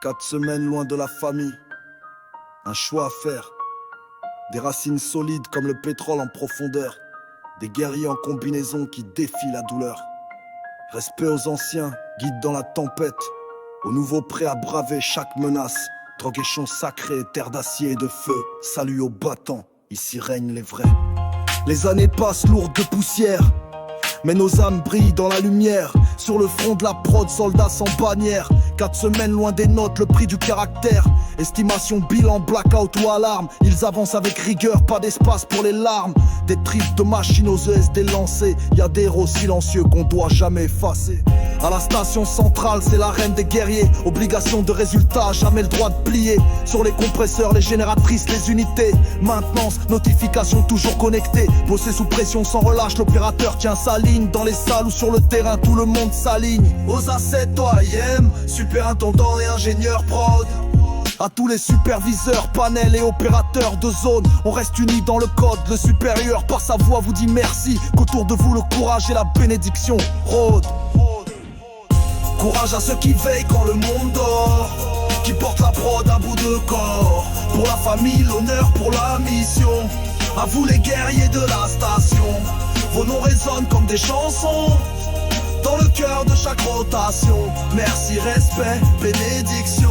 4 semaines loin de la famille. Un choix à faire. Des racines solides comme le pétrole en profondeur. Des guerriers en combinaison qui défient la douleur. Respect aux anciens, guide dans la tempête. Aux nouveaux prêts à braver chaque menace. Drogue et champs sacrés, terre d'acier et de feu. Salut aux battants, ici règnent les vrais. Les années passent lourdes de poussière, mais nos âmes brillent dans la lumière. Sur le front de la prod, soldats sans bannière. 4 semaines loin des notes, le prix du caractère. Estimation, bilan, blackout ou alarme. Ils avancent avec rigueur, pas d'espace pour les larmes. Des tripes de machines aux ESD lancées. Y'a des héros silencieux qu'on doit jamais effacer. À la station centrale, c'est la reine des guerriers. Obligation de résultat, jamais le droit de plier. Sur les compresseurs, les génératrices, les unités. Maintenance, notification toujours connectée. Bosser sous pression sans relâche, l'opérateur tient sa ligne. Dans les salles ou sur le terrain, tout le monde s'aligne. Aux A7, OIM, superintendant et ingénieur prod. À tous les superviseurs, panels et opérateurs de zone, on reste unis dans le code. Le supérieur par sa voix vous dit merci, qu'autour de vous le courage et la bénédiction rôdent. Courage à ceux qui veillent quand le monde dort, qui portent la prod à bout de corps. Pour la famille, l'honneur, pour la mission. À vous les guerriers de la station, vos noms résonnent comme des chansons dans le cœur de chaque rotation. Merci, respect, bénédiction.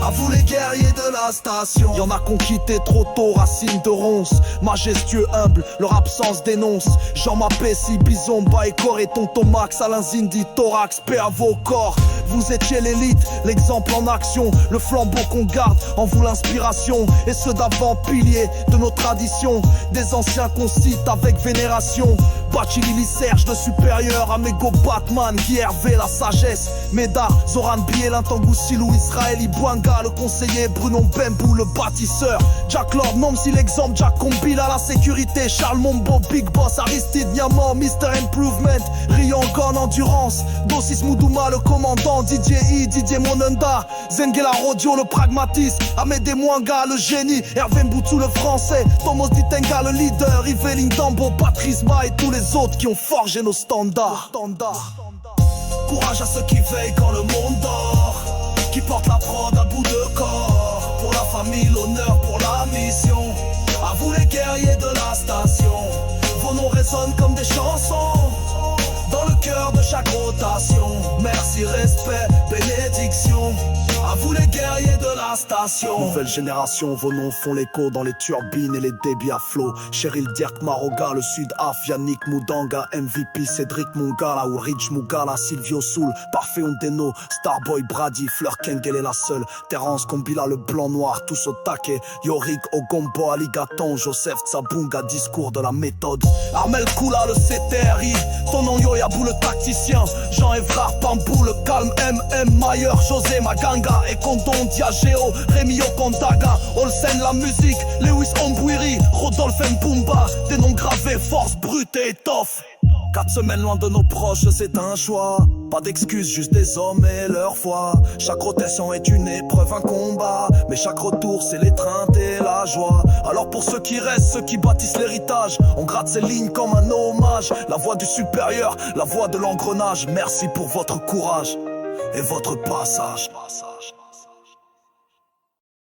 À vous les guerriers de la station. Y'en a qu'on quitté trop tôt, racines de ronces. Majestueux, humble, leur absence dénonce. Jean Mapessi, Bison, Baïkor et Tonton Max, Alain Zindi, Thorax, paix à vos corps. Vous étiez l'élite, l'exemple en action. Le flambeau qu'on garde, en vous l'inspiration. Et ceux d'avant, piliers de nos traditions. Des anciens qu'on cite avec vénération. Bachilili Serge, de supérieur, Amégo Batman, Guy Hervé, la sagesse. Médard, Zoran Biel, Silou, Israël, Ibouanga, le conseiller, Bruno Bembou, le bâtisseur. Jack Lord, nom si l'exemple, Jack Combil à la sécurité. Charles Mombo, Big Boss, Aristide Niamant, Mr. Improvement, Rion Gon, Endurance. Dosis Moudouma, le commandant, Didier I, Didier Monenda. Zengela Rodio, le pragmatisme. Amédée Mwanga, le génie. Hervé Mboutou, le français. Thomas Ditenga, le leader. Yveline Dambo, Patrice Ba et tous les autres qui ont forgé nos standards. Courage à ceux qui veillent quand le monde dort, qui portent la prod à bout de corps. Pour la famille, l'honneur, pour la mission. À vous les guerriers de la station, vos noms résonnent comme des chansons dans le cœur de chaque rotation. Merci, respect, bénédiction. À vous les guerriers de la station. Nouvelle génération, vos noms font l'écho dans les turbines et les débits à flot. Cheryl Dirk Maroga, le Sud Af, Yannick Moudanga, MVP, Cédric Mungala, Ulrich Mugala, Silvio Soul, Parfait Ondeno, Starboy Brady, Fleur Kengel est la seule. Terence Kombila, le blanc noir, tous au taquet. Yorick Ogombo, Aligaton, Joseph Tsabunga, discours de la méthode. Armel Koula, le CTRI, Tonon Yoyabou, le tacticien. Jean Evrard Pambou, le calme, MM Mayer, José Maganga. Et Condon, Diageo, Rémi Okondaga, Olsen la musique, Lewis Ombouiri, Rodolphe Mbumba, des noms gravés, force brute et étoffe. 4 semaines loin de nos proches, c'est un choix. Pas d'excuses, juste des hommes et leur foi. Chaque rotation est une épreuve, un combat. Mais chaque retour, c'est l'étreinte et la joie. Alors pour ceux qui restent, ceux qui bâtissent l'héritage, on gratte ces lignes comme un hommage. La voix du supérieur, la voix de l'engrenage. Merci pour votre courage et votre passage.